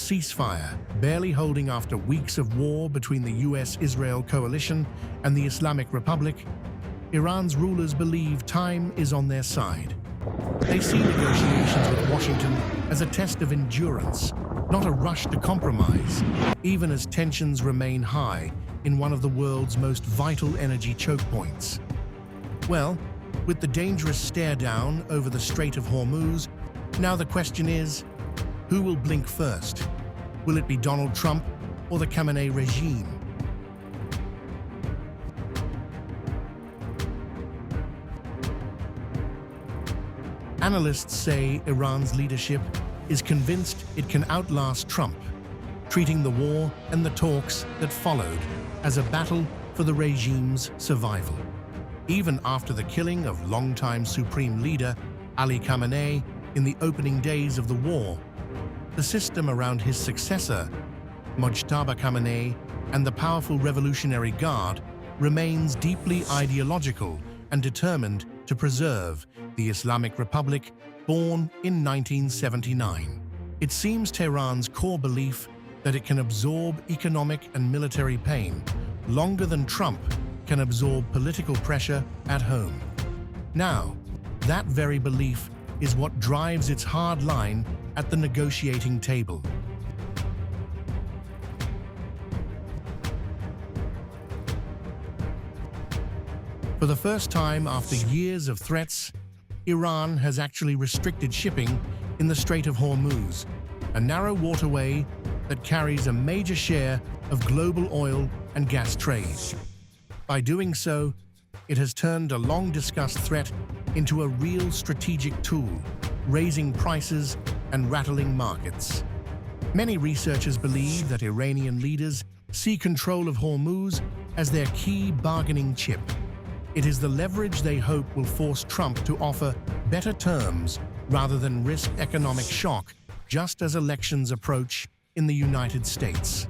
ceasefire, barely holding after weeks of war between the US-Israel coalition and the Islamic Republic, Iran's rulers believe time is on their side. They see negotiations with Washington as a test of endurance, not a rush to compromise, even as tensions remain high in one of the world's most vital energy choke points. Well, with the dangerous stare-down over the Strait of Hormuz, now the question is, who will blink first? Will it be Donald Trump or the Khamenei regime? Analysts say Iran's leadership is convinced it can outlast Trump, treating the war and the talks that followed as a battle for the regime's survival. Even after the killing of longtime Supreme Leader Ali Khamenei in the opening days of the war, the system around his successor, Mojtaba Khamenei, and the powerful Revolutionary Guard remains deeply ideological and determined to preserve the Islamic Republic born in 1979. It seems Tehran's core belief that it can absorb economic and military pain longer than Trump can absorb political pressure at home. Now, that very belief is what drives its hard line at the negotiating table. For the first time after years of threats, Iran has actually restricted shipping in the Strait of Hormuz, a narrow waterway that carries a major share of global oil and gas trade. By doing so, it has turned a long-discussed threat into a real strategic tool, raising prices and rattling markets. Many researchers believe that Iranian leaders see control of Hormuz as their key bargaining chip. It is the leverage they hope will force Trump to offer better terms rather than risk economic shock, just as elections approach in the United States.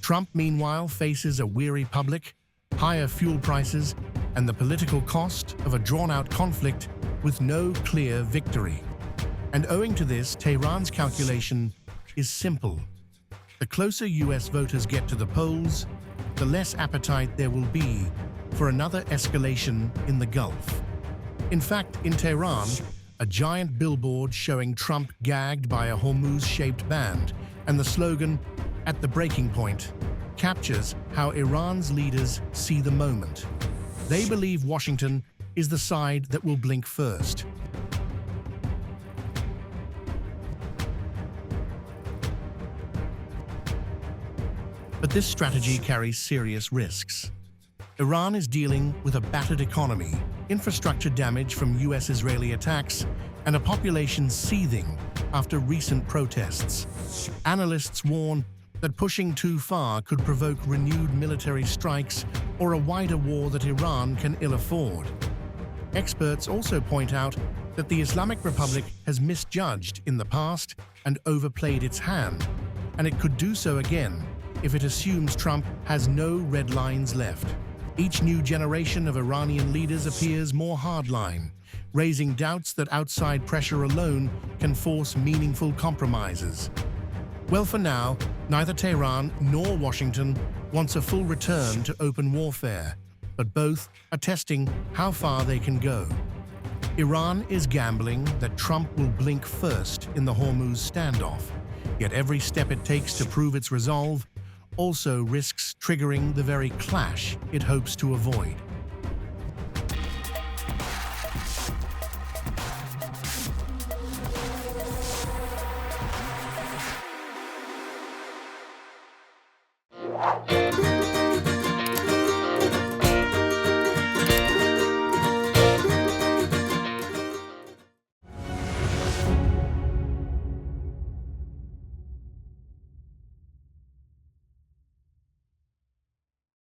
Trump, meanwhile, faces a weary public, higher fuel prices, and the political cost of a drawn-out conflict with no clear victory. And owing to this, Tehran's calculation is simple. The closer US voters get to the polls, the less appetite there will be for another escalation in the Gulf. In fact, in Tehran, a giant billboard showing Trump gagged by a Hormuz-shaped band and the slogan, "At the breaking point," captures how Iran's leaders see the moment. They believe Washington is the side that will blink first. But this strategy carries serious risks. Iran is dealing with a battered economy, infrastructure damage from US-Israeli attacks, and a population seething after recent protests. Analysts warn that pushing too far could provoke renewed military strikes or a wider war that Iran can ill afford. Experts also point out that the Islamic Republic has misjudged in the past and overplayed its hand, and it could do so again if it assumes Trump has no red lines left. Each new generation of Iranian leaders appears more hardline, raising doubts that outside pressure alone can force meaningful compromises. Well, for now, neither Tehran nor Washington wants a full return to open warfare, but both are testing how far they can go. Iran is gambling that Trump will blink first in the Hormuz standoff, yet every step it takes to prove its resolve also risks triggering the very clash it hopes to avoid.